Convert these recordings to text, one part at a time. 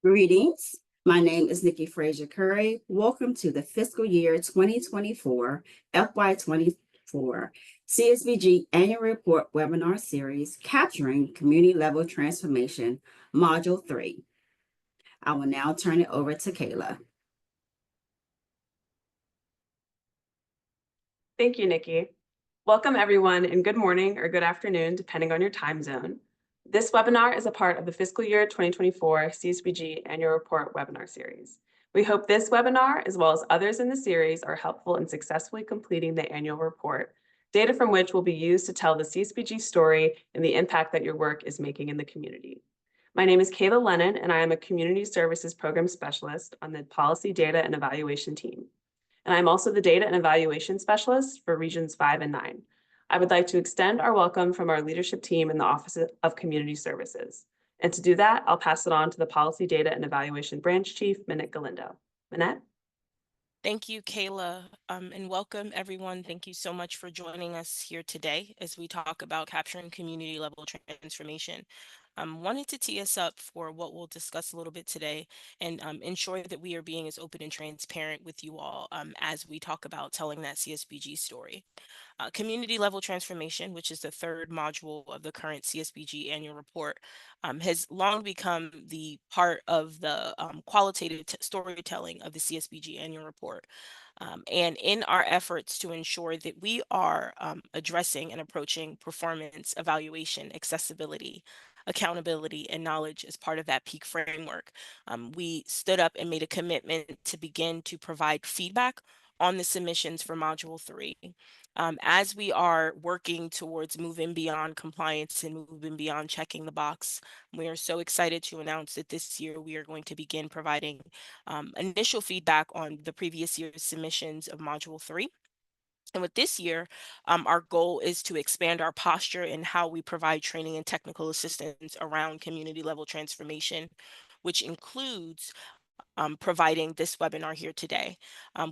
Greetings. My name is Nikki Frazier Curry. Welcome to the fiscal year 2024 FY24 CSBG Annual Report Webinar Series, Capturing Community Level Transformation, Module 3. I will now turn it over to Kayla. Thank you, Nikki. Welcome everyone, and good morning or good afternoon, depending on your time zone. This webinar is a part of the fiscal year 2024 CSBG Annual Report Webinar Series. We hope this webinar, as well as others in the series, are helpful in successfully completing the annual report, data from which will be used to tell the CSBG story and the impact that your work is making in the community. My name is Kayla Lennon, and I am a Community Services Program Specialist on the Policy Data and Evaluation team. And I'm also the Data and Evaluation Specialist for Regions 5 and 9. I would like to extend our welcome from our leadership team in the Office of Community Services. And to do that, I'll pass it on to the Policy Data and Evaluation Branch Chief, Minette Galindo. Minette? Thank you, Kayla, and welcome everyone. Thank you so much for joining us here today as we talk about capturing community level transformation. Wanted to tee us up for what we'll discuss a little bit today and ensure that we are being as open and transparent with you all as we talk about telling that CSBG story. Community level transformation, which is the third module of the current CSBG annual report, has long become the part of the qualitative storytelling of the CSBG annual report. And in our efforts to ensure that we are addressing and approaching performance, evaluation, accessibility, accountability, and knowledge as part of that peak framework, we stood up and made a commitment to begin to provide feedback on the submissions for Module 3. As we are working towards moving beyond compliance and moving beyond checking the box, we are so excited to announce that this year we are going to begin providing initial feedback on the previous year's submissions of Module 3. And with this year, our goal is to expand our posture in how we provide training and technical assistance around community level transformation, which includes providing this webinar here today.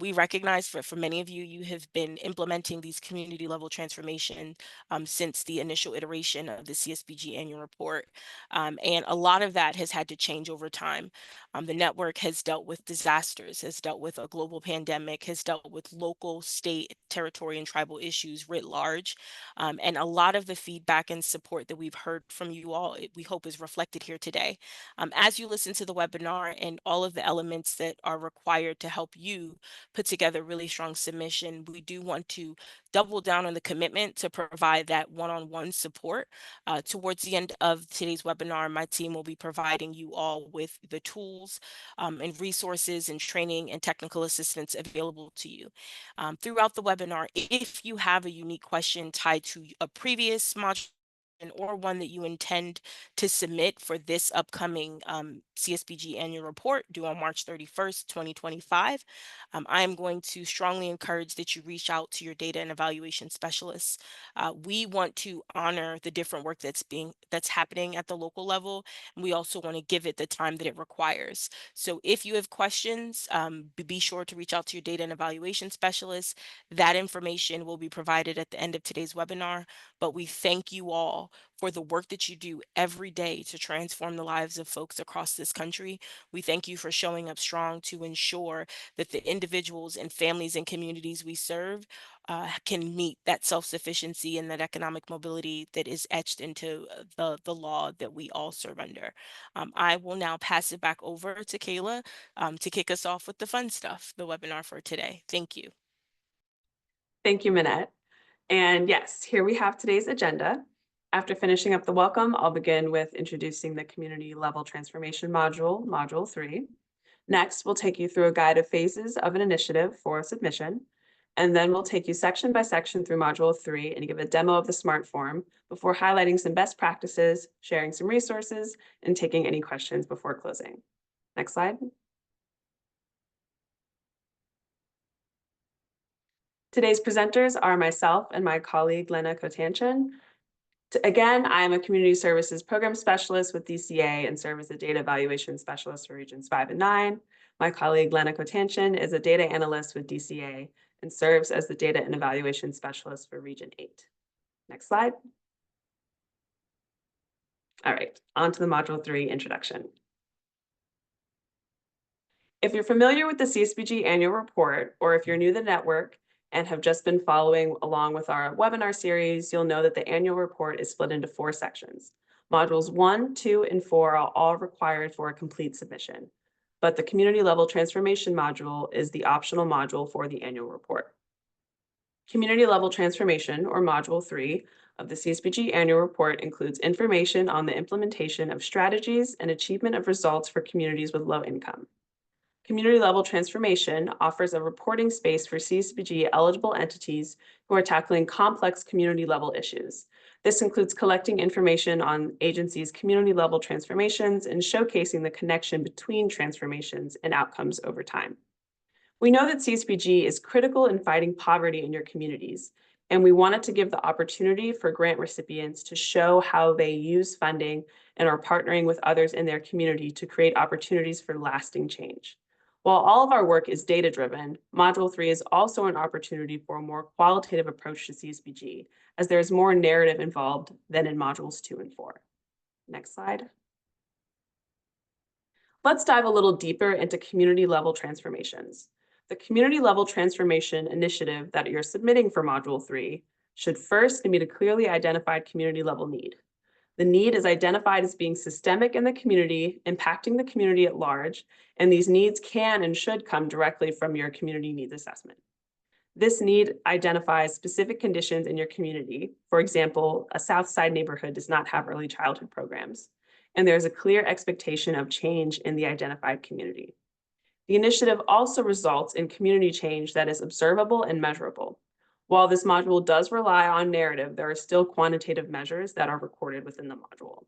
We recognize for many of you, you have been implementing these community level transformation since the initial iteration of the CSBG annual report. And a lot of that has had to change over time. The network has dealt with disasters, has dealt with a global pandemic, has dealt with local, state, territory, and tribal issues writ large. And a lot of the feedback and support that we've heard from you all, we hope is reflected here today. As you listen to the webinar and all of the elements that are required to help you put together really strong submission, we do want to double down on the commitment to provide that one-on-one support. Towards the end of today's webinar, my team will be providing you all with the tools and resources and training and technical assistance available to you. Throughout the webinar, if you have a unique question tied to a previous module or one that you intend to submit for this upcoming CSBG annual report due on March 31st, 2025, I am going to strongly encourage that you reach out to your data and evaluation specialists. We want to honor the different work that's happening at the local level, and we also want to give it the time that it requires. So if you have questions, be sure to reach out to your data and evaluation specialists. That information will be provided at the end of today's webinar, but we thank you all for the work that you do every day to transform the lives of folks across this country. We thank you for showing up strong to ensure that the individuals and families and communities we serve can meet that self-sufficiency and that economic mobility that is etched into the law that we all serve under. I will now pass it back over to Kayla to kick us off with the fun stuff, the webinar for today. Thank you. Thank you, Minette. And yes, here we have today's agenda. After finishing up the welcome, I'll begin with introducing the community level transformation module, Module 3. Next, we'll take you through a guide of phases of an initiative for submission. And then we'll take you section by section through Module 3 and give a demo of the SMART form before highlighting some best practices, sharing some resources, and taking any questions before closing. Next slide. Today's presenters are myself and my colleague, Lena Kotanchin. Again, I am a Community Services Program Specialist with DCA and serve as a Data Evaluation Specialist for Regions 5 and 9. My colleague, Lena Kotanchin, is a Data Analyst with DCA and serves as the Data and Evaluation Specialist for Region 8. Next slide. All right, on to the Module 3 introduction. If you're familiar with the CSBG annual report, or if you're new to the network and have just been following along with our webinar series, you'll know that the annual report is split into 4 sections. Modules 1, 2, and 4 are all required for a complete submission, but the community level transformation module is the optional module for the annual report. Community level transformation, or Module 3 of the CSBG annual report, includes information on the implementation of strategies and achievement of results for communities with low income. Community level transformation offers a reporting space for CSBG eligible entities who are tackling complex community level issues. This includes collecting information on agencies' community level transformations and showcasing the connection between transformations and outcomes over time. We know that CSBG is critical in fighting poverty in your communities, and we wanted to give the opportunity for grant recipients to show how they use funding and are partnering with others in their community to create opportunities for lasting change. While all of our work is data-driven, Module 3 is also an opportunity for a more qualitative approach to CSBG, as there is more narrative involved than in Modules 2 and 4. Next slide. Let's dive a little deeper into community-level transformations. The community-level transformation initiative that you're submitting for Module 3 should first meet a clearly identified community-level need. The need is identified as being systemic in the community, impacting the community at large, and these needs can and should come directly from your community needs assessment. This need identifies specific conditions in your community. For example, a South Side neighborhood does not have early childhood programs, and there's a clear expectation of change in the identified community. The initiative also results in community change that is observable and measurable. While this module does rely on narrative, there are still quantitative measures that are recorded within the module.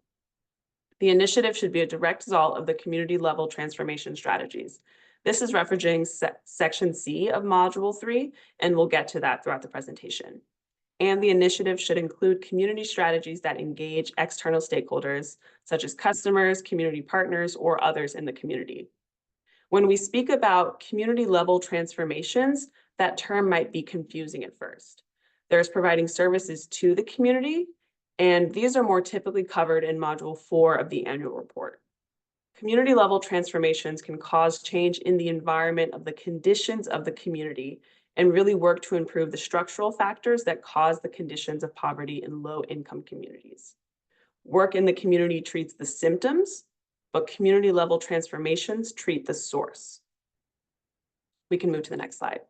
The initiative should be a direct result of the community level transformation strategies. This is referencing section C of Module 3, and we'll get to that throughout the presentation. And the initiative should include community strategies that engage external stakeholders, such as customers, community partners, or others in the community. When we speak about community level transformations, that term might be confusing at first. There's providing services to the community, and these are more typically covered in Module 4 of the annual report. Community level transformations can cause change in the environment of the conditions of the community and really work to improve the structural factors that cause the conditions of poverty in low income communities. Work in the community treats the symptoms, but community level transformations treat the source. We can move to the next slide.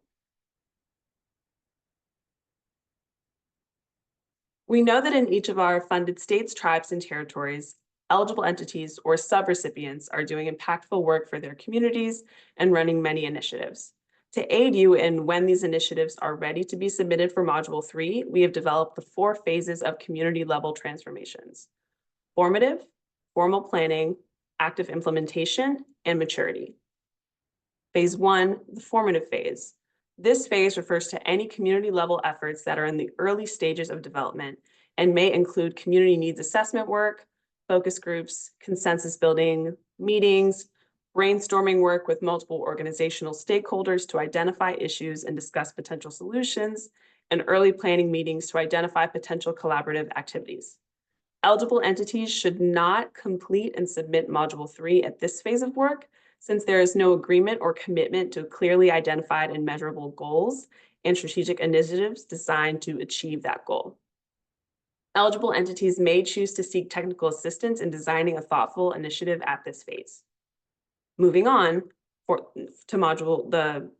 We know that in each of our funded states, tribes, and territories, eligible entities or subrecipients are doing impactful work for their communities and running many initiatives. To aid you in when these initiatives are ready to be submitted for Module 3, we have developed the 4 phases of community level transformations: formative, formal planning, active implementation, and maturity. Phase 1, the formative phase. This phase refers to any community level efforts that are in the early stages of development and may include community needs assessment work, focus groups, consensus building, meetings, brainstorming work with multiple organizational stakeholders to identify issues and discuss potential solutions, and early planning meetings to identify potential collaborative activities. Eligible entities should not complete and submit Module 3 at this phase of work, since there is no agreement or commitment to clearly identified and measurable goals and strategic initiatives designed to achieve that goal. Eligible entities may choose to seek technical assistance in designing a thoughtful initiative at this phase. Moving on to the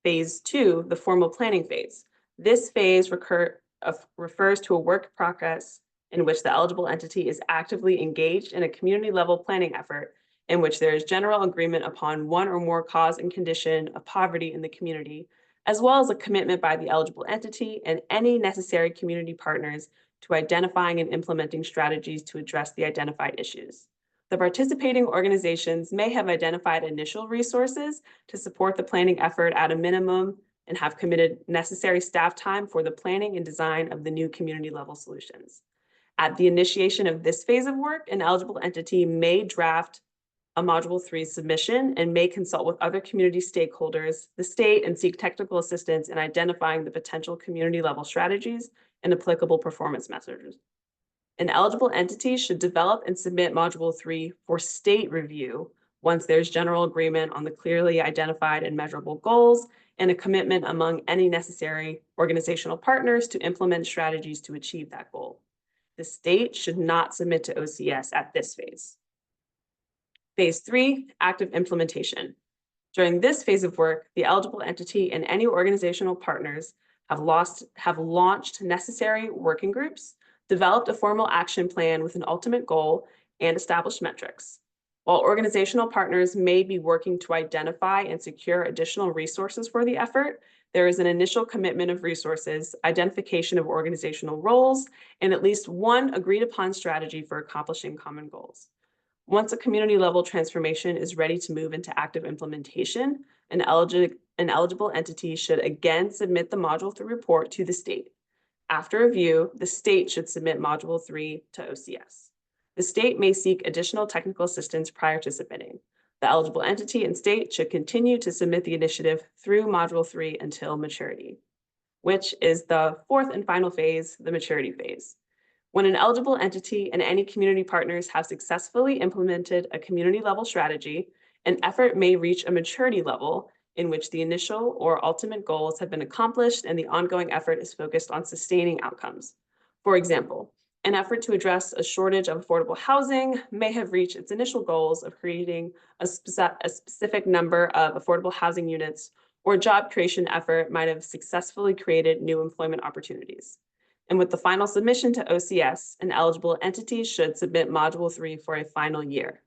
phase 2, the formal planning phase. This phase refers to a work progress in which the eligible entity is actively engaged in a community level planning effort in which there is general agreement upon one or more cause and condition of poverty in the community, as well as a commitment by the eligible entity and any necessary community partners to identifying and implementing strategies to address the identified issues. The participating organizations may have identified initial resources to support the planning effort at a minimum and have committed necessary staff time for the planning and design of the new community level solutions. At the initiation of this phase of work, an eligible entity may draft a Module 3 submission and may consult with other community stakeholders, the state, and seek technical assistance in identifying the potential community level strategies and applicable performance measures. An eligible entity should develop and submit Module 3 for state review Once there's general agreement on the clearly identified and measurable goals and a commitment among any necessary organizational partners to implement strategies to achieve that goal. The state should not submit to OCS at this phase. Phase 3, active implementation. During this phase of work, the eligible entity and any organizational partners have launched necessary working groups, developed a formal action plan with an ultimate goal, and established metrics. While organizational partners may be working to identify and secure additional resources for the effort, there is an initial commitment of resources, identification of organizational roles, and at least one agreed upon strategy for accomplishing common goals. Once a community level transformation is ready to move into active implementation, an eligible entity should again submit the Module 3 report to the state. After review, the state should submit Module 3 to OCS. The state may seek additional technical assistance prior to submitting. The eligible entity and state should continue to submit the initiative through Module 3 until maturity, which is the fourth and final phase, the maturity phase. When an eligible entity and any community partners have successfully implemented a community-level strategy, an effort may reach a maturity level in which the initial or ultimate goals have been accomplished and the ongoing effort is focused on sustaining outcomes. For example, an effort to address a shortage of affordable housing may have reached its initial goals of creating a specific number of affordable housing units, or a job creation effort might have successfully created new employment opportunities. And with the final submission to OCS, an eligible entity should submit Module 3 for a final year.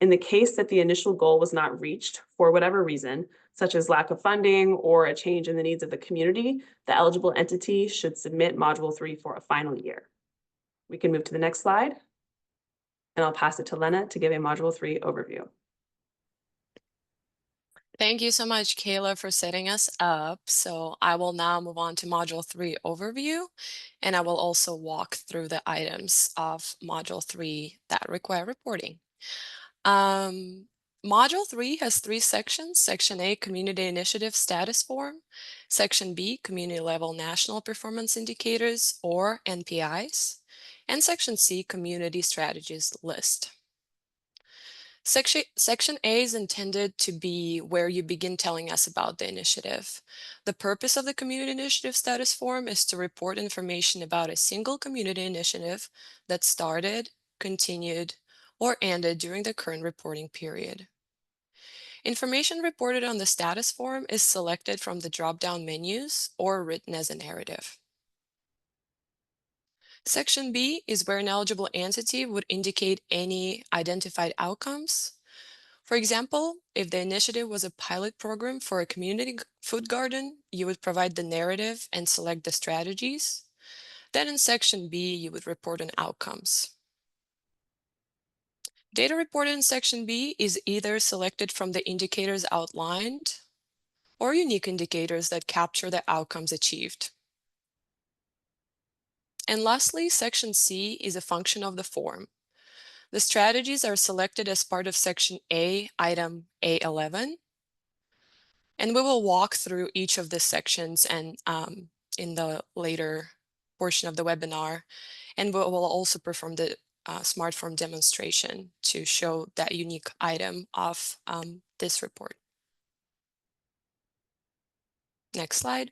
In the case that the initial goal was not reached for whatever reason, such as lack of funding or a change in the needs of the community, the eligible entity should submit Module 3 for a final year. We can move to the next slide, and I'll pass it to Lena to give a Module 3 overview. Thank you so much, Kayla, for setting us up. So I will now move on to Module 3 overview, and I will also walk through the items of Module 3 that require reporting. Module 3 has 3 sections. Section A, Community Initiative Status Form. Section B, Community Level National Performance Indicators, or NPIs. And Section C, Community Strategies List. Section A is intended to be where you begin telling us about the initiative. The purpose of the Community Initiative Status Form is to report information about a single community initiative that started, continued, or ended during the current reporting period. Information reported on the status form is selected from the drop-down menus or written as a narrative. Section B is where an eligible entity would indicate any identified outcomes. For example, if the initiative was a pilot program for a community food garden, you would provide the narrative and select the strategies. Then in Section B, you would report on outcomes. Data reported in Section B is either selected from the indicators outlined or unique indicators that capture the outcomes achieved. And lastly, Section C is a function of the form. The strategies are selected as part of Section A, item A11. And we will walk through each of the sections and in the later portion of the webinar. And we will also perform the smart form demonstration to show that unique item of this report. Next slide.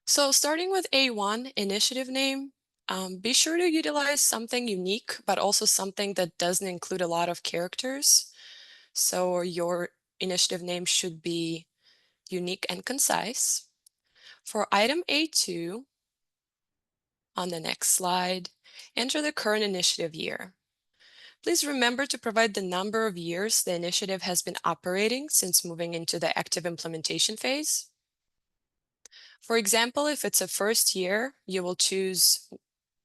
So starting with A1, initiative name, be sure to utilize something unique, but also something that doesn't include a lot of characters. So your initiative name should be unique and concise. For item A2, on the next slide, enter the current initiative year. Please remember to provide the number of years the initiative has been operating since moving into the active implementation phase. For example, if it's a first year, you will choose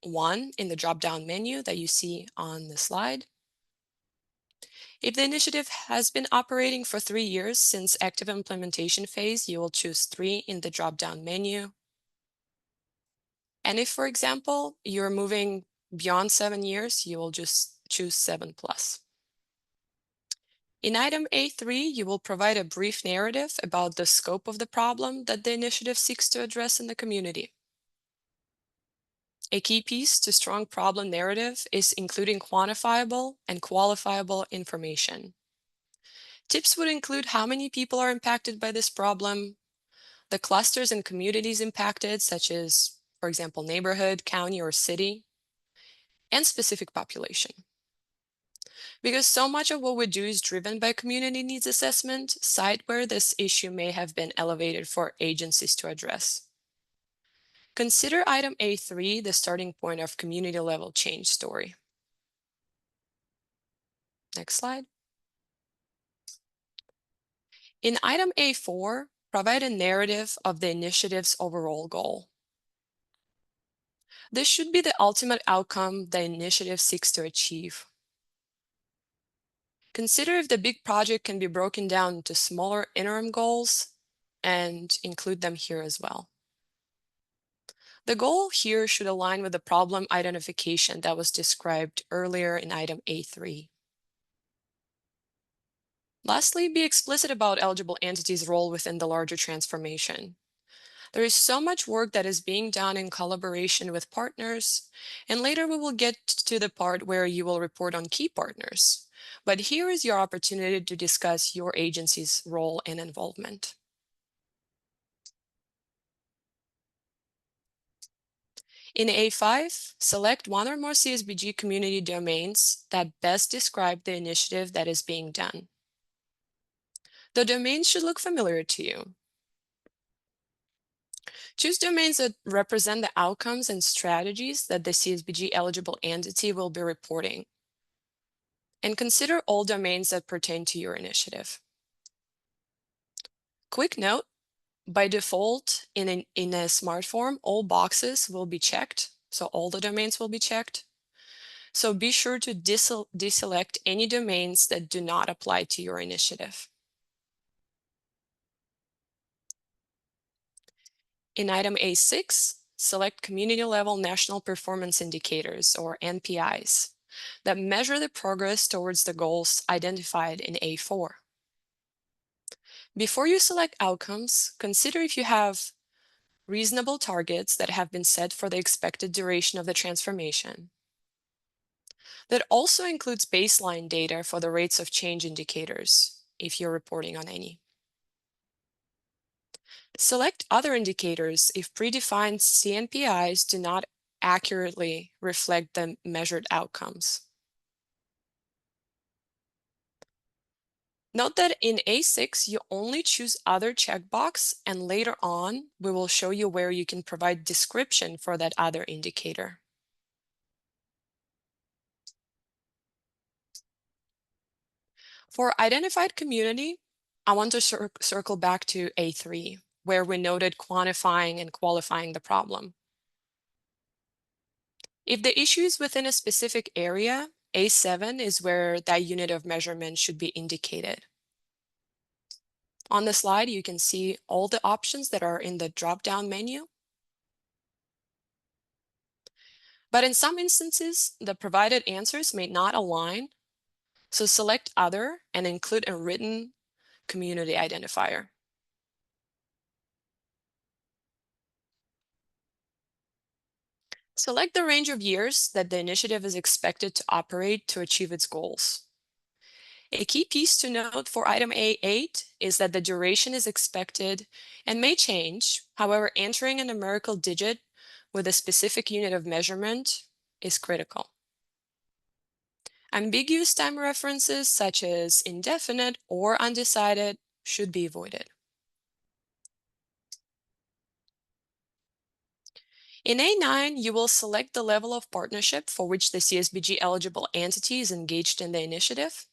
1 in the drop-down menu that you see on the slide. If the initiative has been operating for 3 years since active implementation phase, you will choose 3 in the drop-down menu. And if, for example, you're moving beyond 7 years, you will just choose 7+. In item A3, you will provide a brief narrative about the scope of the problem that the initiative seeks to address in the community. A key piece to strong problem narrative is including quantifiable and qualifiable information. Tips would include how many people are impacted by this problem, the clusters and communities impacted, such as, for example, neighborhood, county, or city, and specific population. Because so much of what we do is driven by community needs assessment, cite where this issue may have been elevated for agencies to address. Consider item A3 the starting point of community level change story. Next slide. In item A4, provide a narrative of the initiative's overall goal. This should be the ultimate outcome the initiative seeks to achieve. Consider if the big project can be broken down into smaller interim goals and include them here as well. The goal here should align with the problem identification that was described earlier in item A3. Lastly, be explicit about eligible entities' role within the larger transformation. There is so much work that is being done in collaboration with partners, and later we will get to the part where you will report on key partners. But here is your opportunity to discuss your agency's role and involvement. In A5, select one or more CSBG community domains that best describe the initiative that is being done. The domains should look familiar to you. Choose domains that represent the outcomes and strategies that the CSBG eligible entity will be reporting. And consider all domains that pertain to your initiative. Quick note, by default, in a smart form, all boxes will be checked. So all the domains will be checked. So be sure to deselect any domains that do not apply to your initiative. In item A6, select community-level national performance indicators, or NPIs, that measure the progress towards the goals identified in A4. Before you select outcomes, consider if you have reasonable targets that have been set for the expected duration of the transformation. That also includes baseline data for the rates of change indicators, if you're reporting on any. Select other indicators if predefined CNPIs do not accurately reflect the measured outcomes. Note that in A6, you only choose other checkbox, and later on, we will show you where you can provide description for that other indicator. For identified community, I want to circle back to A3, where we noted quantifying and qualifying the problem. If the issue is within a specific area, A7 is where that unit of measurement should be indicated. On the slide, you can see all the options that are in the drop-down menu. But in some instances, the provided answers may not align, so select Other and include a written community identifier. Select the range of years that the initiative is expected to operate to achieve its goals. A key piece to note for item A8 is that the duration is expected and may change. However, entering a numerical digit with a specific unit of measurement is critical. Ambiguous time references such as indefinite or undecided should be avoided. In A9, you will select the level of partnership for which the CSBG eligible entity is engaged in the initiative.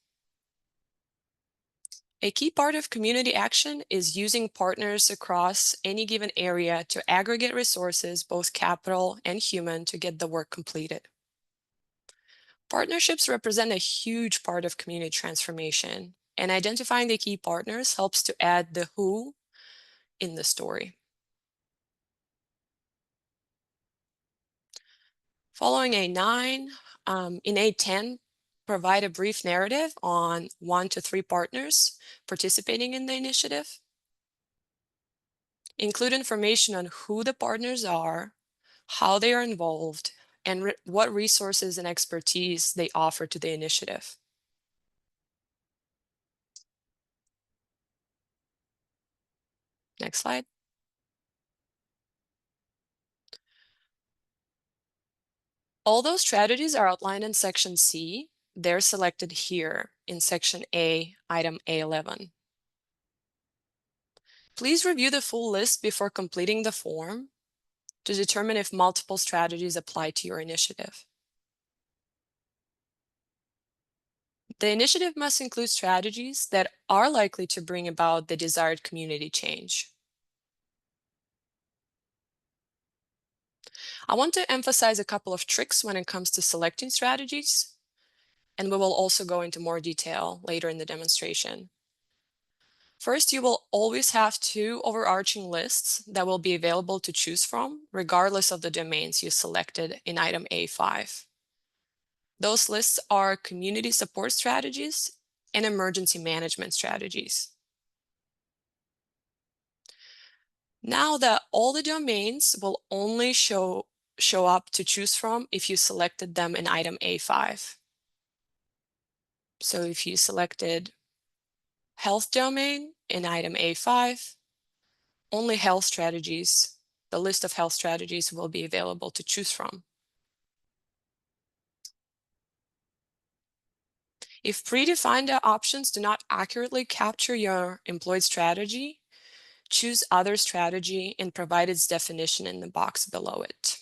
A key part of community action is using partners across any given area to aggregate resources, both capital and human, to get the work completed. Partnerships represent a huge part of community transformation, and identifying the key partners helps to add the who in the story. Following A9, in A10, provide a brief narrative on 1 to 3 partners participating in the initiative. Include information on who the partners are, how they are involved, and what resources and expertise they offer to the initiative. Next slide. All those strategies are outlined in section C. They're selected here in section A, item A11. Please review the full list before completing the form to determine if multiple strategies apply to your initiative. The initiative must include strategies that are likely to bring about the desired community change. I want to emphasize a couple of tricks when it comes to selecting strategies, and we will also go into more detail later in the demonstration. First, you will always have two overarching lists that will be available to choose from, regardless of the domains you selected in item A5. Those lists are community support strategies and emergency management strategies. Now that all the domains will only show up to choose from if you selected them in item A5. So if you selected health domain in item A5, only health strategies, the list of health strategies will be available to choose from. If predefined options do not accurately capture your employed strategy, choose other strategy and provide its definition in the box below it.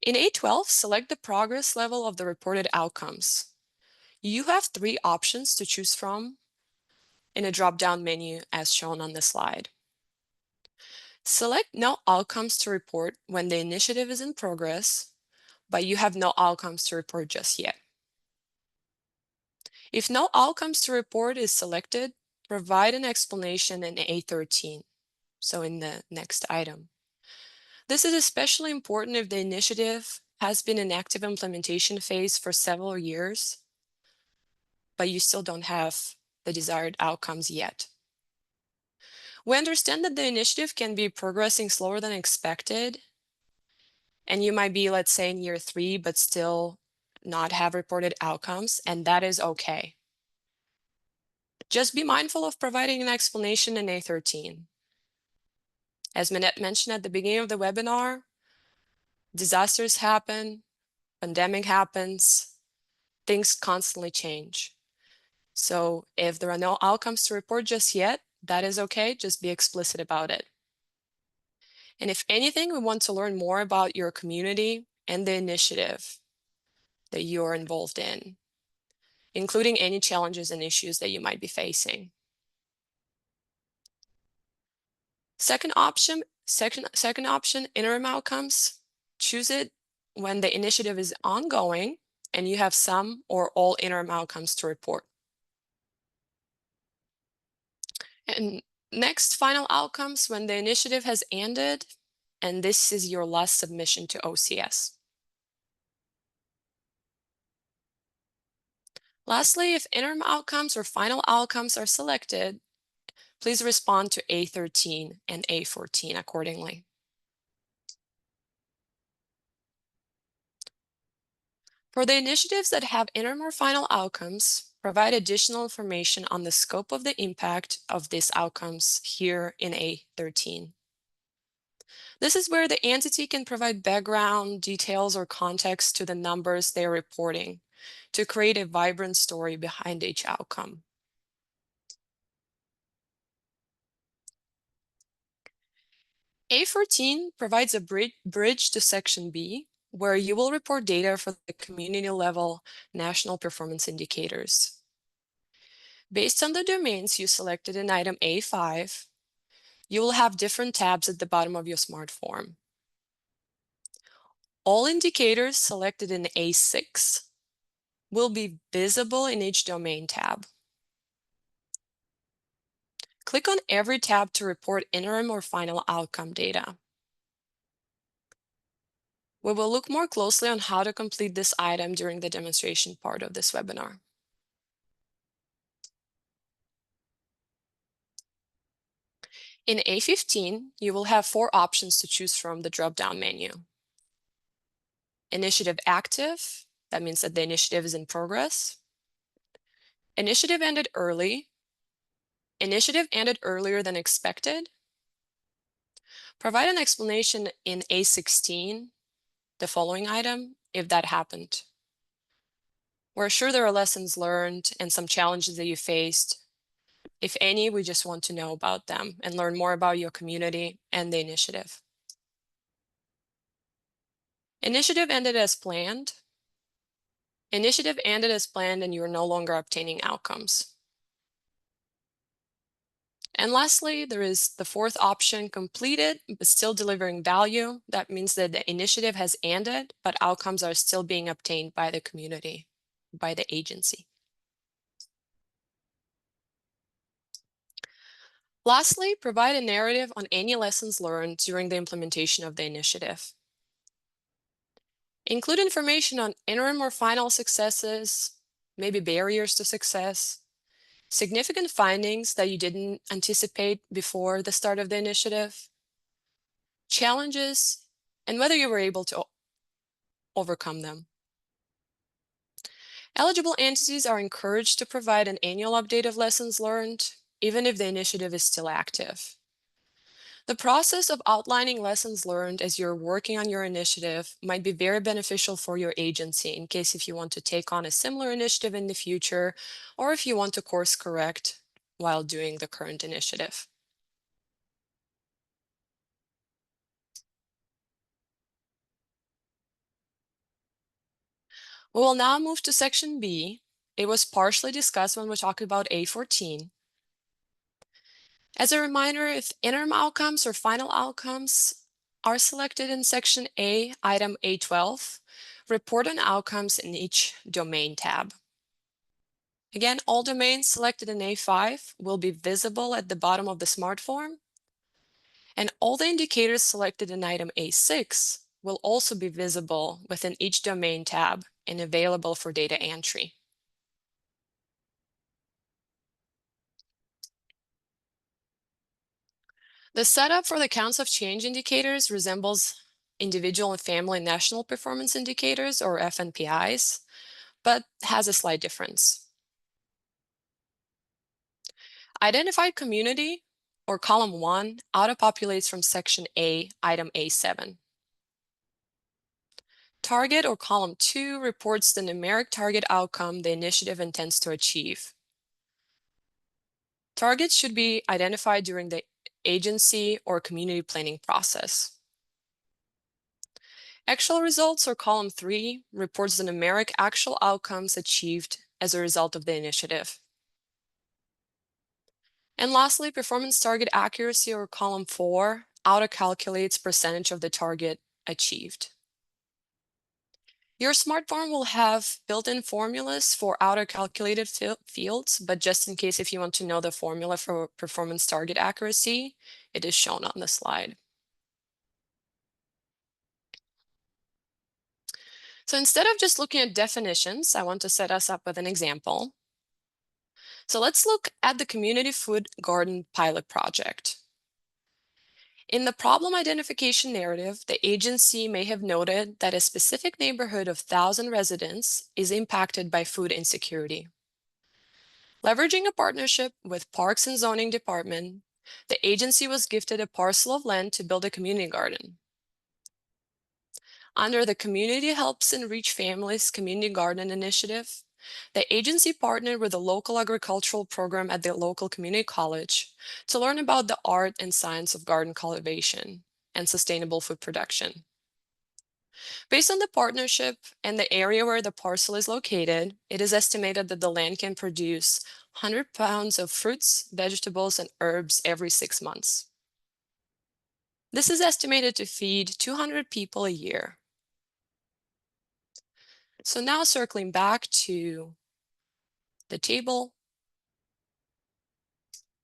In A12, select the progress level of the reported outcomes. You have three options to choose from in a drop-down menu as shown on the slide. Select no outcomes to report when the initiative is in progress, but you have no outcomes to report just yet. If no outcomes to report is selected, provide an explanation in A13, so in the next item. This is especially important if the initiative has been in active implementation phase for several years, but you still don't have the desired outcomes yet. We understand that the initiative can be progressing slower than expected, and you might be, let's say, in year 3, but still not have reported outcomes, and that is okay. Just be mindful of providing an explanation in A13. As Minette mentioned at the beginning of the webinar, disasters happen, pandemic happens, things constantly change. So if there are no outcomes to report just yet, that is okay, just be explicit about it. And if anything, we want to learn more about your community and the initiative that you're involved in, including any challenges and issues that you might be facing. Second option, interim outcomes. Choose it when the initiative is ongoing and you have some or all interim outcomes to report. And next, final outcomes when the initiative has ended and this is your last submission to OCS. Lastly, if interim outcomes or final outcomes are selected, please respond to A13 and A14 accordingly. For the initiatives that have interim or final outcomes, provide additional information on the scope of the impact of these outcomes here in A13. This is where the entity can provide background, details, or context to the numbers they're reporting to create a vibrant story behind each outcome. A14 provides a bridge to section B, where you will report data for the community level national performance indicators. Based on the domains you selected in item A5, you will have different tabs at the bottom of your smart form. All indicators selected in A6 will be visible in each domain tab. Click on every tab to report interim or final outcome data. We will look more closely on how to complete this item during the demonstration part of this webinar. In A15, you will have 4 options to choose from the drop-down menu. Initiative active, that means that the initiative is in progress. Initiative ended early. Initiative ended earlier than expected. Provide an explanation in A16, the following item, if that happened. We're sure there are lessons learned and some challenges that you faced. If any, we just want to know about them and learn more about your community and the initiative. Initiative ended as planned. Initiative ended as planned and you are no longer obtaining outcomes. And lastly, there is the 4th option, completed, but still delivering value. That means that the initiative has ended, but outcomes are still being obtained by the community, by the agency. Lastly, provide a narrative on any lessons learned during the implementation of the initiative. Include information on interim or final successes, maybe barriers to success, significant findings that you didn't anticipate before the start of the initiative, challenges, and whether you were able to overcome them. Eligible entities are encouraged to provide an annual update of lessons learned, even if the initiative is still active. The process of outlining lessons learned as you're working on your initiative might be very beneficial for your agency in case if you want to take on a similar initiative in the future, or if you want to course correct while doing the current initiative. We will now move to section B. It was partially discussed when we talked about A14. As a reminder, if interim outcomes or final outcomes are selected in section A, item A12, report on outcomes in each domain tab. Again, all domains selected in A5 will be visible at the bottom of the smart form, and all the indicators selected in item A6 will also be visible within each domain tab and available for data entry. The setup for the counts of change indicators resembles individual and family and national performance indicators, or FNPIs, but has a slight difference. Identified community, or column 1, auto-populates from section A, item A7. Target, or column 2, reports the numeric target outcome the initiative intends to achieve. Targets should be identified during the agency or community planning process. Actual results, or column 3, reports the numeric actual outcomes achieved as a result of the initiative. And lastly, performance target accuracy, or column 4, auto-calculates percentage of the target achieved. Your smart form will have built-in formulas for auto-calculated fields, but just in case if you want to know the formula for performance target accuracy, it is shown on the slide. So instead of just looking at definitions, I want to set us up with an example. So let's look at the Community Food Garden Pilot Project. In the problem identification narrative, the agency may have noted that a specific neighborhood of 1,000 residents is impacted by food insecurity. Leveraging a partnership with Parks and Zoning Department, the agency was gifted a parcel of land to build a community garden. Under the Community Helps Enrich Families Community Garden Initiative, the agency partnered with a local agricultural program at the local community college to learn about the art and science of garden cultivation and sustainable food production. Based on the partnership and the area where the parcel is located, it is estimated that the land can produce 100 pounds of fruits, vegetables, and herbs every 6 months. This is estimated to feed 200 people a year. So now circling back to the table,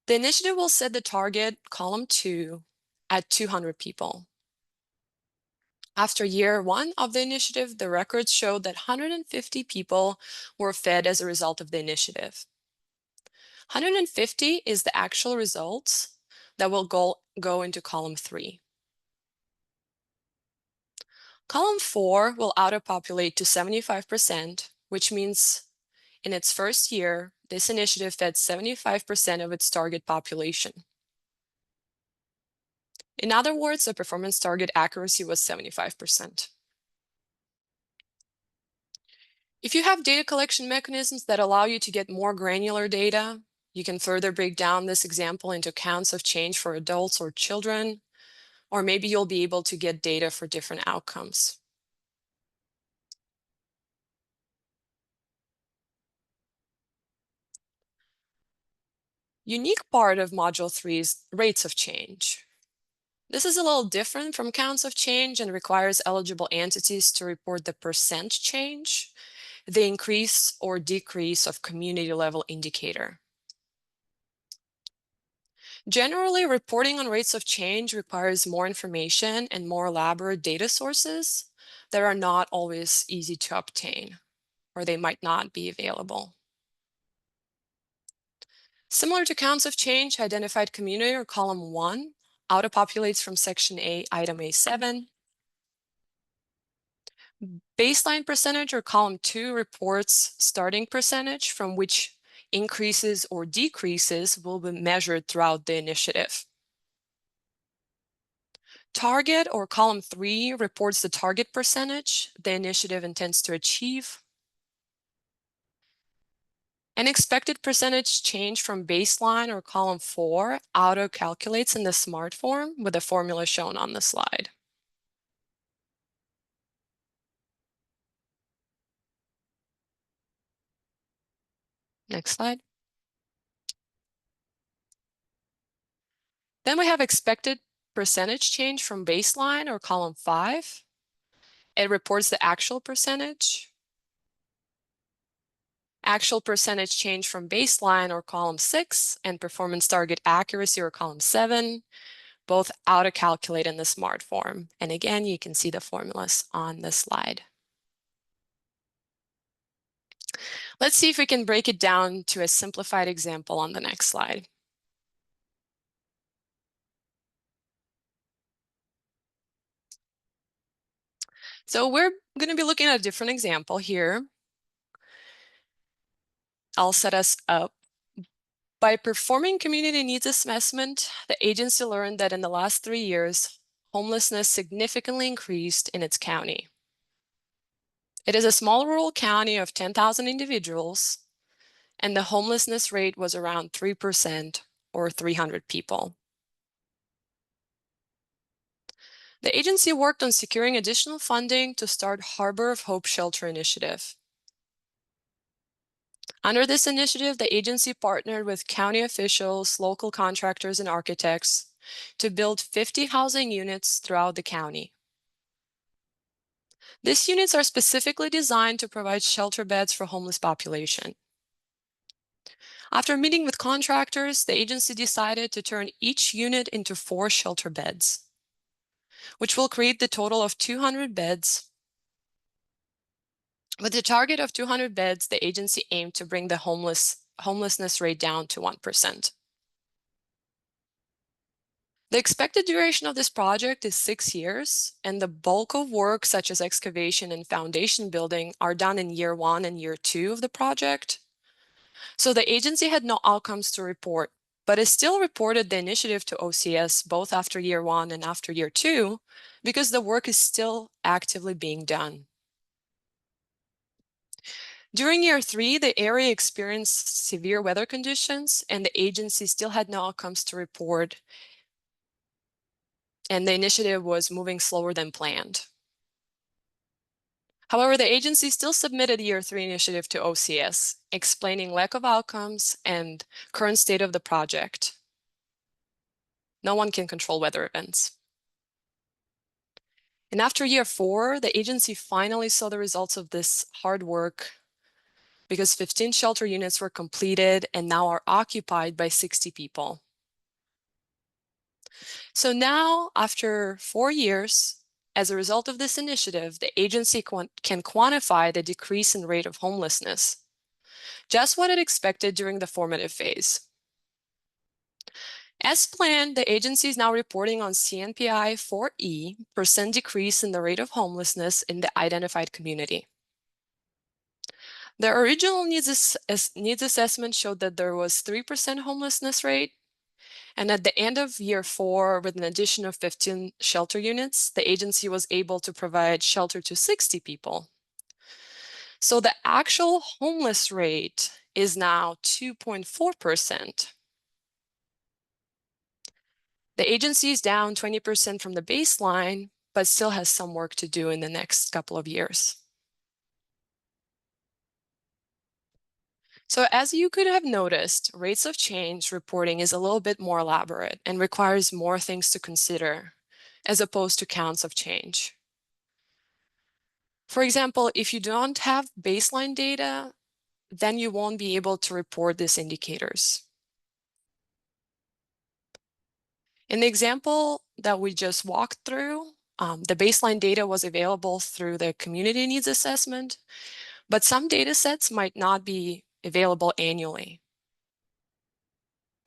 the initiative will set the target, column 2, at 200 people. After year 1 of the initiative, the records showed that 150 people were fed as a result of the initiative. 150 is the actual results, that will go into column 3. Column 4 will auto-populate to 75%, which means in its first year, this initiative fed 75% of its target population. In other words, the performance target accuracy was 75%. If you have data collection mechanisms that allow you to get more granular data, you can further break down this example into counts of change for adults or children, or maybe you'll be able to get data for different outcomes. Unique part of Module 3 is rates of change. This is a little different from counts of change and requires eligible entities to report the percent change, the increase or decrease of community level indicator. Generally, reporting on rates of change requires more information and more elaborate data sources that are not always easy to obtain, or they might not be available. Similar to counts of change, identified community or column 1 auto-populates from section A, item A7. Baseline percentage or column 2 reports starting percentage from which increases or decreases will be measured throughout the initiative. Target or column 3 reports the target percentage the initiative intends to achieve. An expected percentage change from baseline or column 4 auto-calculates in the SMART form with the formula shown on the slide. Next slide. Then we have expected percentage change from baseline or column 5. It reports the actual percentage. Actual percentage change from baseline or column 6 and performance target accuracy or column 7 both auto-calculate in the SMART form. And again, you can see the formulas on the slide. Let's see if we can break it down to a simplified example on the next slide. So we're going to be looking at a different example here. I'll set us up. By performing community needs assessment, the agency learned that in the last 3 years, homelessness significantly increased in its county. It is a small rural county of 10,000 individuals, and the homelessness rate was around 3% or 300 people. The agency worked on securing additional funding to start Harbor of Hope Shelter Initiative. Under this initiative, the agency partnered with county officials, local contractors, and architects to build 50 housing units throughout the county. These units are specifically designed to provide shelter beds for homeless population. After meeting with contractors, the agency decided to turn each unit into 4 shelter beds, which will create the total of 200 beds. With the target of 200 beds, the agency aimed to bring the homelessness rate down to 1%. The expected duration of this project is 6 years, and the bulk of work, such as excavation and foundation building, are done in year 1 and year 2 of the project. So the agency had no outcomes to report, but it still reported the initiative to OCS both after year 1 and after year 2, because the work is still actively being done. During year 3, the area experienced severe weather conditions, and the agency still had no outcomes to report, and the initiative was moving slower than planned. However, the agency still submitted year 3 initiative to OCS, explaining lack of outcomes and current state of the project. No one can control weather events. And after year 4, the agency finally saw the results of this hard work, because 15 shelter units were completed and now are occupied by 60 people. So now, after 4 years, as a result of this initiative, the agency can quantify the decrease in rate of homelessness, just what it expected during the formative phase. As planned, the agency is now reporting on CNPI 4E, percent decrease in the rate of homelessness in the identified community. The original needs assessment showed that there was 3% homelessness rate. And at the end of year 4, with an addition of 15 shelter units, the agency was able to provide shelter to 60 people. So the actual homeless rate is now 2.4%. The agency is down 20% from the baseline, but still has some work to do in the next couple of years. So as you could have noticed, rates of change reporting is a little bit more elaborate and requires more things to consider, as opposed to counts of change. For example, if you don't have baseline data, then you won't be able to report these indicators. In the example that we just walked through, the baseline data was available through the community needs assessment, but some data sets might not be available annually.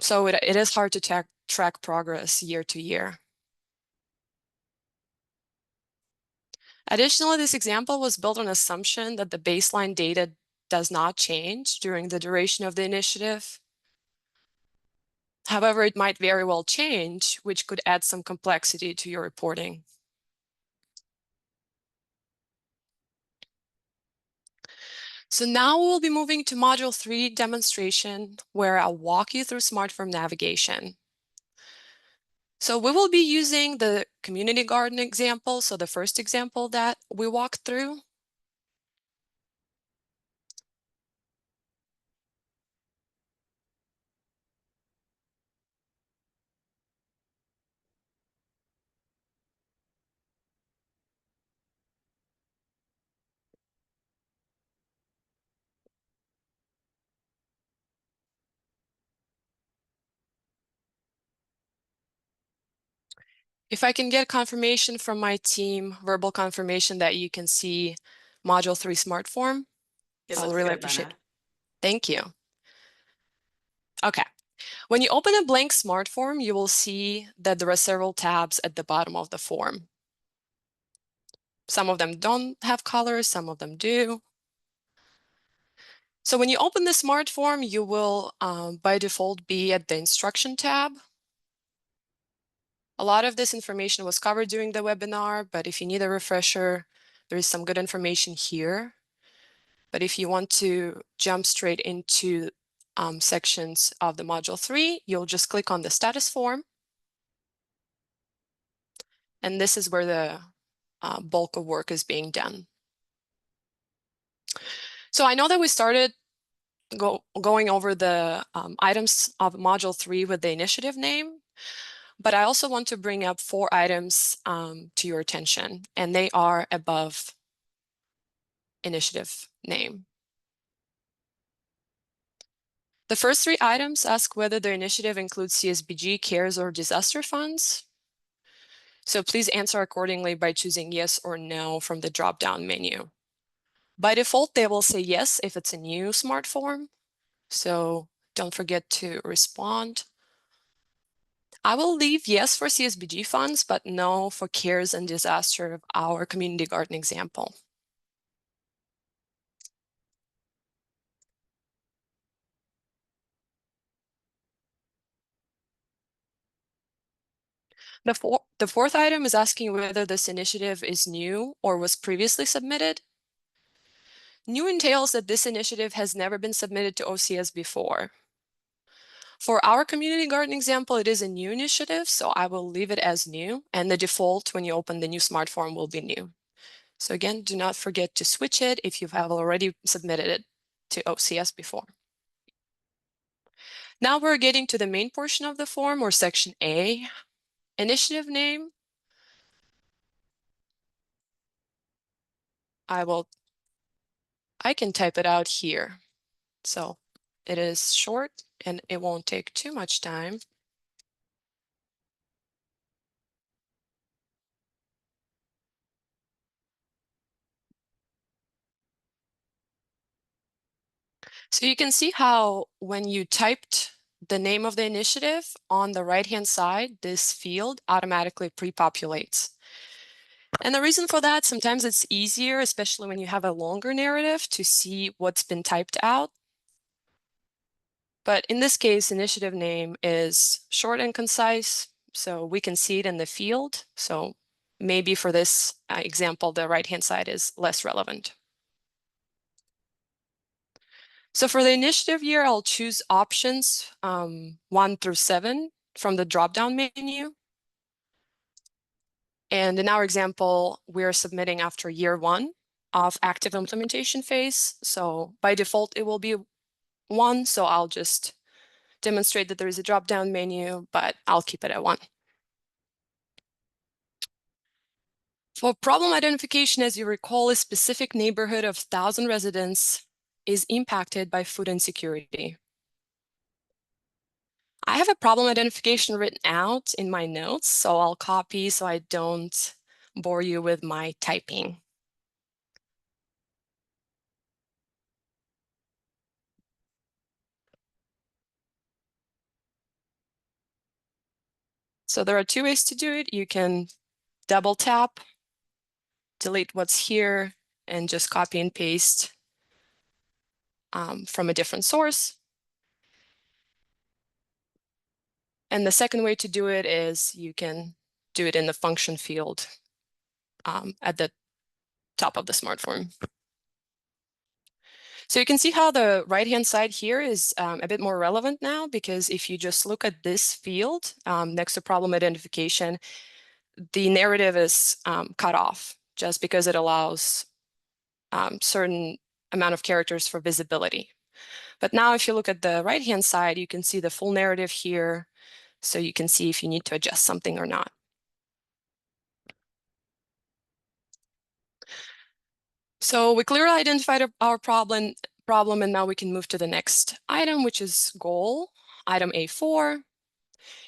So it is hard to track progress year to year. Additionally, this example was built on an assumption that the baseline data does not change during the duration of the initiative. However, it might very well change, which could add some complexity to your reporting. So now we'll be moving to Module 3 demonstration, where I'll walk you through smartphone navigation. So we will be using the community garden example, so the first example that we walked through. If I can get confirmation from my team, verbal confirmation that you can see Module 3 Smart Form, I'll really appreciate it. Thank you. Okay. When you open a blank Smart Form, you will see that there are several tabs at the bottom of the form. Some of them don't have colors, some of them do. So when you open the Smart Form, you will by default be at the Instruction tab. A lot of this information was covered during the webinar, but if you need a refresher, there is some good information here. But if you want to jump straight into sections of the Module 3, you'll just click on the status form. And this is where the bulk of work is being done. So I know that we started going over the items of Module 3 with the initiative name, but I also want to bring up 4 items to your attention, and they are above initiative name. The first 3 items ask whether the initiative includes CSBG, CARES, or disaster funds. So please answer accordingly by choosing yes or no from the drop-down menu. By default, they will say yes if it's a new smart form. So don't forget to respond. I will leave yes for CSBG funds, but no for CARES and disaster of our community garden example. The fourth item is asking whether this initiative is new or was previously submitted. New entails that this initiative has never been submitted to OCS before. For our community garden example, it is a new initiative, so I will leave it as new, and the default when you open the new smart form will be new. So again, do not forget to switch it if you have already submitted it to OCS before. Now we're getting to the main portion of the form, or section A, initiative name. I can type it out here. So it is short and it won't take too much time. So you can see how when you typed the name of the initiative, on the right-hand side, this field automatically pre-populates. And the reason for that, sometimes it's easier, especially when you have a longer narrative, to see what's been typed out. But in this case, initiative name is short and concise, so we can see it in the field. So maybe for this example, the right-hand side is less relevant. So for the initiative year, I'll choose options 1 through 7 from the drop-down menu. And in our example, we're submitting after year 1 of active implementation phase. So by default, it will be 1. So I'll just demonstrate that there is a drop-down menu, but I'll keep it at 1. For problem identification, as you recall, a specific neighborhood of 1,000 residents is impacted by food insecurity. I have a problem identification written out in my notes, so I'll copy so I don't bore you with my typing. So there are 2 ways to do it. You can double tap, delete what's here, and just copy and paste from a different source. And the second way to do it is you can do it in the function field at the top of the smart form. So you can see how the right-hand side here is a bit more relevant now, because if you just look at this field next to problem identification, the narrative is cut off just because it allows certain amount of characters for visibility. But now if you look at the right-hand side, you can see the full narrative here, so you can see if you need to adjust something or not. So we clearly identified our problem, and now we can move to the next item, which is goal, item A4.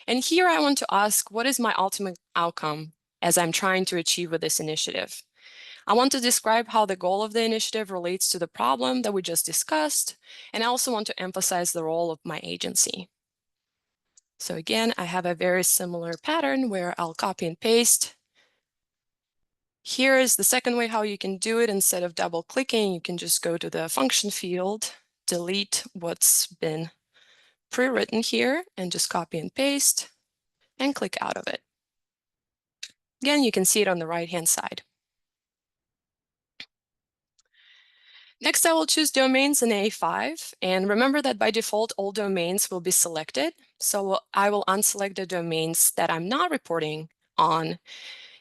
And here I want to ask, what is my ultimate outcome as I'm trying to achieve with this initiative? I want to describe how the goal of the initiative relates to the problem that we just discussed, and I also want to emphasize the role of my agency. So again, I have a very similar pattern where I'll copy and paste. Here is the second way how you can do it. Instead of double clicking, you can just go to the function field, delete what's been pre-written here, and just copy and paste and click out of it. Again, you can see it on the right-hand side. Next, I will choose domains in A5, and remember that by default, all domains will be selected. So I will unselect the domains that I'm not reporting on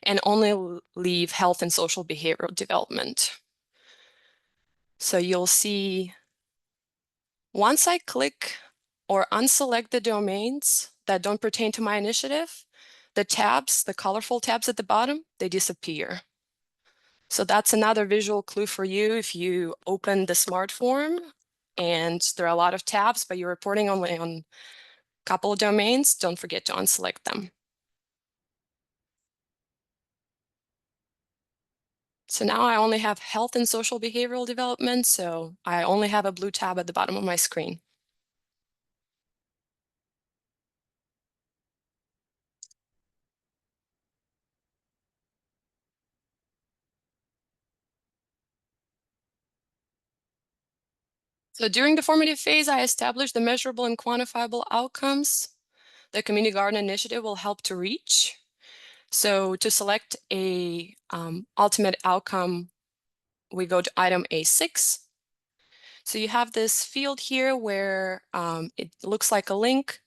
and only leave health and social behavioral development. So you'll see once I click or unselect the domains that don't pertain to my initiative, the tabs, the colorful tabs at the bottom, they disappear. So that's another visual clue for you. If you open the smart form and there are a lot of tabs, but you're reporting only on a couple of domains, don't forget to unselect them. So now I only have health and social behavioral development, so I only have a blue tab at the bottom of my screen. So during the formative phase, I established the measurable and quantifiable outcomes the Community Garden Initiative will help to reach. So to select a ultimate outcome, we go to item A6. So you have this field here where it looks like a link.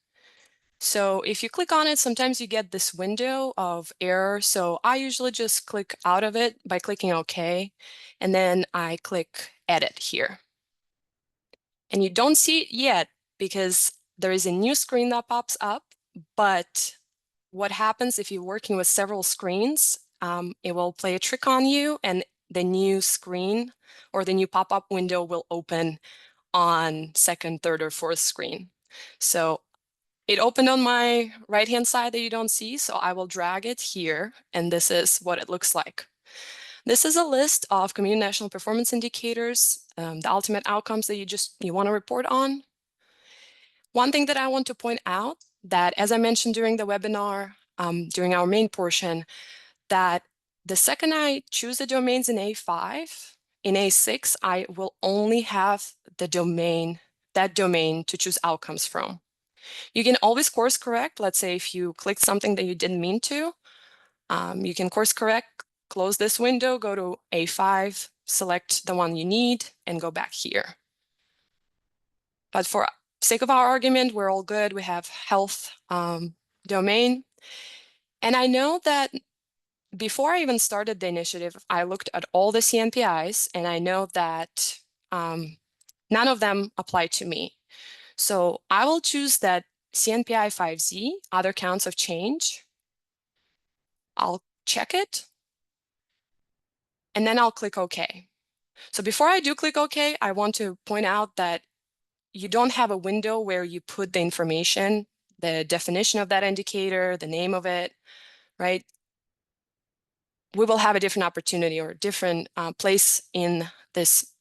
So if you click on it, sometimes you get this window of error. So I usually just click out of it by clicking OK, and then I click Edit here. And you don't see it yet because there is a new screen that pops up, but what happens if you're working with several screens, it will play a trick on you, and the new screen or the new pop-up window will open on second, third, or fourth screen. So it opened on my right-hand side that you don't see, so I will drag it here, and this is what it looks like. This is a list of community national performance indicators, the ultimate outcomes that you want to report on. One thing that I want to point out that, as I mentioned during the webinar, during our main portion, that the second I choose the domains in A5, in A6, I will only have the domain, that domain to choose outcomes from. You can always course correct. Let's say if you clicked something that you didn't mean to, you can course correct, close this window, go to A5, select the one you need, and go back here. But for sake of our argument, we're all good. We have health domain. And I know that before I even started the initiative, I looked at all the CNPIs, and I know that none of them apply to me. So I will choose that CNPI 5Z, other counts of change. I'll check it, and then I'll click OK. So before I do click OK, I want to point out that you don't have a window where you put the information, the definition of that indicator, the name of it, right? We will have a different opportunity or different place in this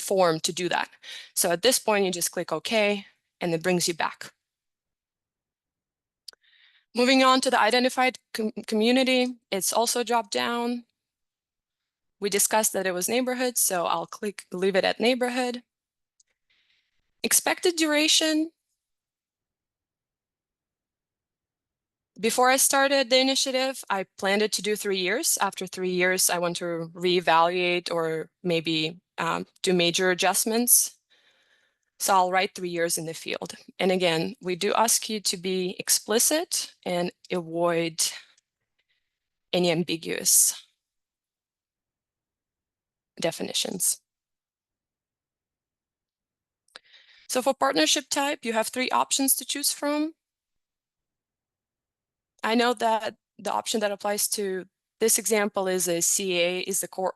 form to do that. So at this point, you just click OK, and it brings you back. Moving on to the identified community, it's also dropped down. We discussed that it was neighborhood, so I'll leave it at neighborhood. Expected duration. Before I started the initiative, I planned it to do 3 years. After 3 years, I want to reevaluate or maybe do major adjustments. So I'll write 3 years in the field. And again, we do ask you to be explicit and avoid any ambiguous definitions. So for partnership type, you have 3 options to choose from. I know that the option that applies to this example is a CA is the core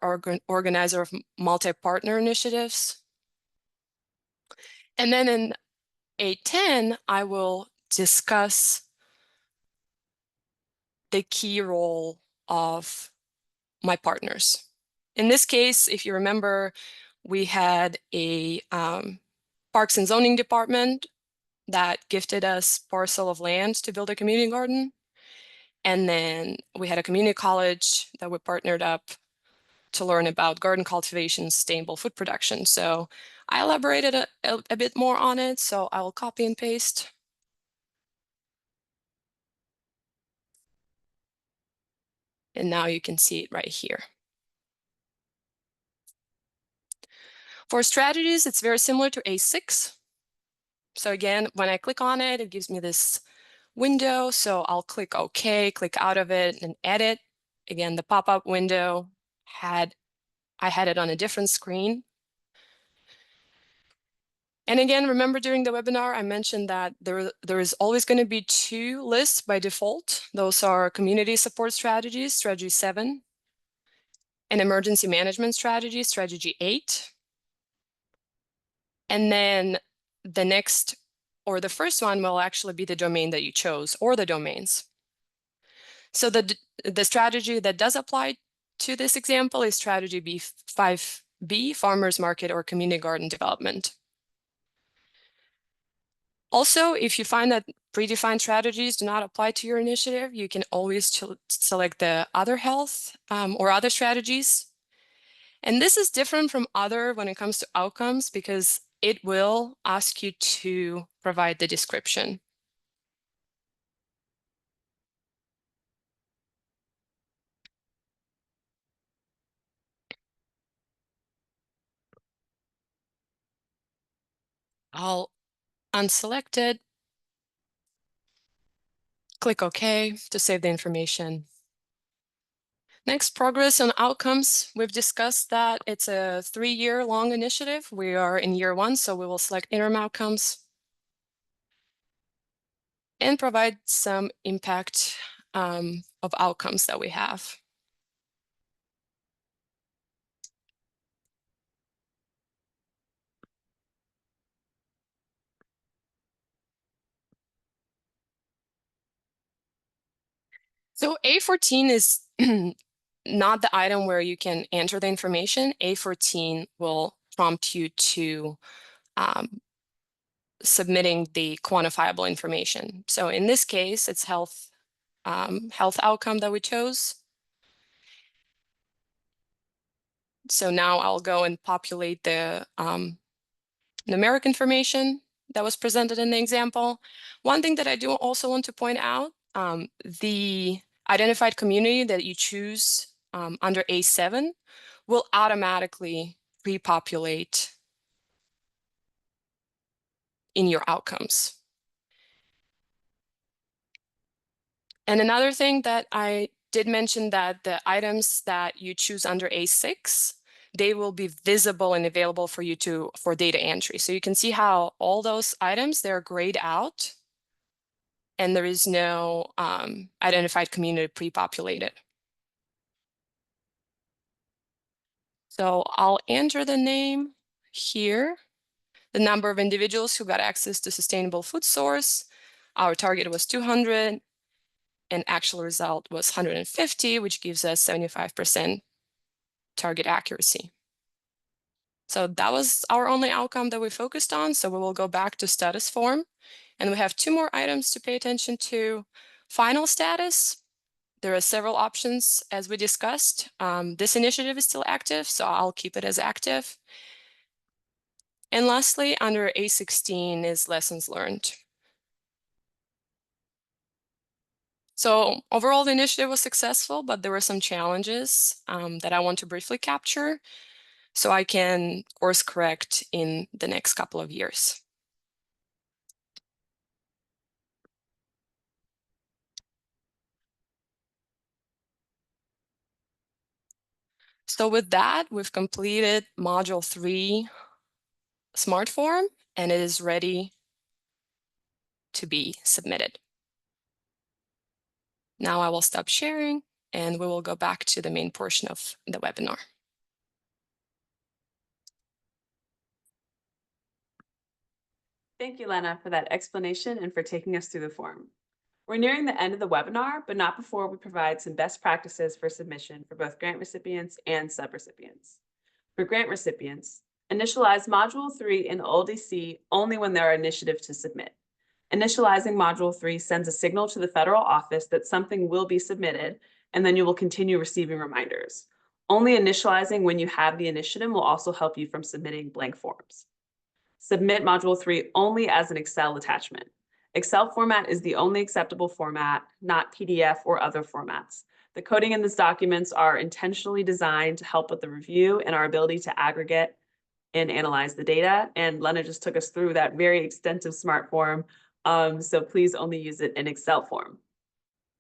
organizer of multi-partner initiatives. And then in A10, I will discuss the key role of my partners. In this case, if you remember, we had a Parks and Zoning department that gifted us parcel of land to build a community garden. And then we had a community college that we partnered up to learn about garden cultivation, sustainable food production. So I elaborated a bit more on it, so I will copy and paste. And now you can see it right here. For strategies, it's very similar to A6. So again, when I click on it, it gives me this window. So I'll click OK, click out of it and edit. Again, the pop-up window I had it on a different screen. And again, remember during the webinar, I mentioned that there is always going to be 2 lists by default. Those are community support strategies, strategy 7, and emergency management strategy, strategy 8. And then the next, or the first one will actually be the domain that you chose, or the domains. So the strategy that does apply to this example is strategy B5B, farmers market or community garden development. Also, if you find that predefined strategies do not apply to your initiative, you can always select the other health or other strategies. And this is different from other when it comes to outcomes because it will ask you to provide the description. I'll unselect it, click OK to save the information. Next, progress on outcomes. We've discussed that it's a 3-year long initiative. We are in year 1, so we will select interim outcomes and provide some impact of outcomes that we have. So A14 is not the item where you can enter the information. A14 will prompt you to submitting the quantifiable information. So in this case, it's health outcome that we chose. So now I'll go and populate the numeric information that was presented in the example. One thing that I do also want to point out, the identified community that you choose under A7 will automatically pre-populate in your outcomes. And another thing that I did mention, that the items that you choose under A6, they will be visible and available for you for data entry. So you can see how all those items, they're grayed out and there is no identified community pre-populated. So I'll enter the name here, the number of individuals who got access to sustainable food source. Our target was 200 and actual result was 150, which gives us 75% target accuracy. So that was our only outcome that we focused on. So we will go back to status form and we have 2 more items to pay attention to. Final status. There are several options as we discussed. This initiative is still active, so I'll keep it as active. And lastly, under A16 is lessons learned. So overall, the initiative was successful, but there were some challenges that I want to briefly capture so I can course correct in the next couple of years. So with that, we've completed module 3 smart form and it is ready to be submitted. Now I will stop sharing and we will go back to the main portion of the webinar. Thank you, Lena, for that explanation and for taking us through the form. We're nearing the end of the webinar, but not before we provide some best practices for submission for both grant recipients and subrecipients. For grant recipients, initialize Module 3 in OLDC only when there are initiatives to submit. Initializing Module 3 sends a signal to the federal office that something will be submitted, and then you will continue receiving reminders. Only initializing when you have the initiative will also help you from submitting blank forms. Submit Module 3 only as an Excel attachment. Excel format is the only acceptable format, not PDF or other formats. The coding in these documents are intentionally designed to help with the review and our ability to aggregate and analyze the data. And Lena just took us through that very extensive smart form. So please only use it in Excel form.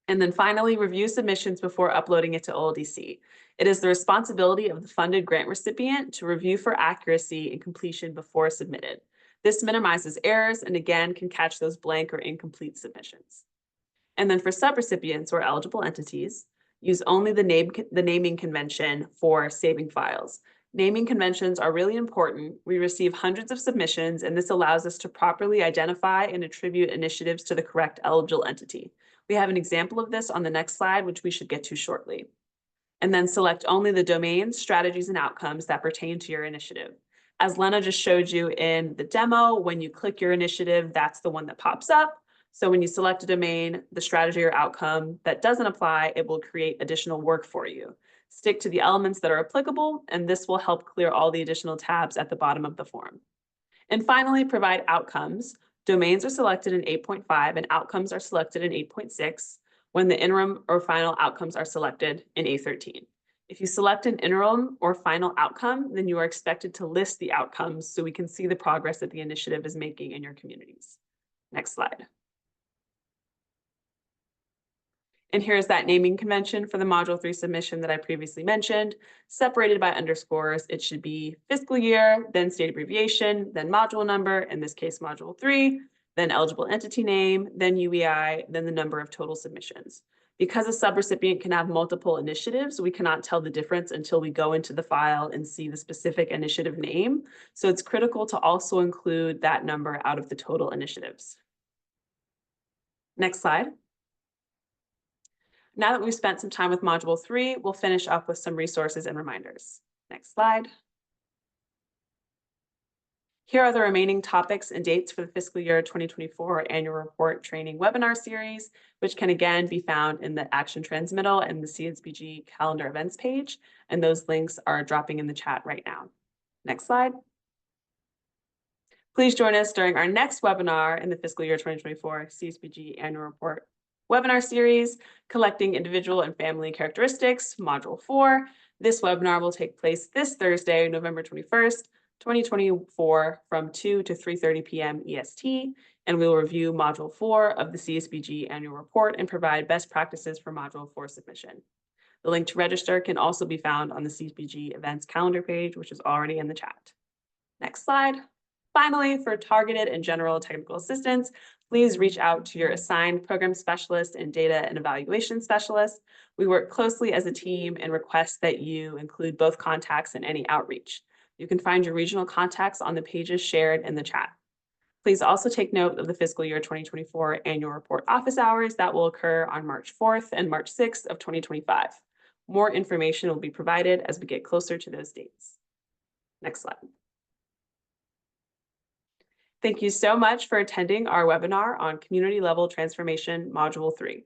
And then finally, review submissions before uploading it to OLDC. It is the responsibility of the funded grant recipient to review for accuracy and completion before submitted. This minimizes errors and again can catch those blank or incomplete submissions. And then for subrecipients or eligible entities, use only the naming convention for saving files. Naming conventions are really important. We receive hundreds of submissions, and this allows us to properly identify and attribute initiatives to the correct eligible entity. We have an example of this on the next slide, which we should get to shortly. And then select only the domains, strategies, and outcomes that pertain to your initiative. As Lena just showed you in the demo, when you click your initiative, that's the one that pops up. So when you select a domain, the strategy or outcome that doesn't apply, it will create additional work for you. Stick to the elements that are applicable, and this will help clear all the additional tabs at the bottom of the form. And finally, provide outcomes. Domains are selected in 8.5 and outcomes are selected in 8.6 when the interim or final outcomes are selected in A13. If you select an interim or final outcome, then you are expected to list the outcomes so we can see the progress that the initiative is making in your communities. Next slide. And here's that naming convention for the Module 3 submission that I previously mentioned. Separated by underscores, it should be fiscal year, then state abbreviation, then module number, in this case, Module 3, then eligible entity name, then UEI, then the number of total submissions. Because a subrecipient can have multiple initiatives, we cannot tell the difference until we go into the file and see the specific initiative name. So it's critical to also include that number out of the total initiatives. Next slide. Now that we've spent some time with Module 3, we'll finish up with some resources and reminders. Next slide. Here are the remaining topics and dates for the fiscal year 2024 annual report training webinar series, which can again be found in the action transmittal and the CSBG calendar events page. And those links are dropping in the chat right now. Next slide. Please join us during our next webinar in the fiscal year 2024 CSBG annual report webinar series, Collecting Individual and Family Characteristics, Module 4. This webinar will take place this Thursday, November 21st, 2024 from 2 to 3:30 p.m. EST, and we will review Module 4 of the CSBG annual report and provide best practices for Module 4 submission. The link to register can also be found on the CSBG Events calendar page, which is already in the chat. Next slide. Finally, for targeted and general technical assistance, please reach out to your assigned program specialist and data and evaluation specialist. We work closely as a team and request that you include both contacts in any outreach. You can find your regional contacts on the pages shared in the chat. Please also take note of the fiscal year 2024 annual report office hours that will occur on March 4th and March 6th of 2025. More information will be provided as we get closer to those dates. Next slide. Thank you so much for attending our webinar on Community Level Transformation Module 3.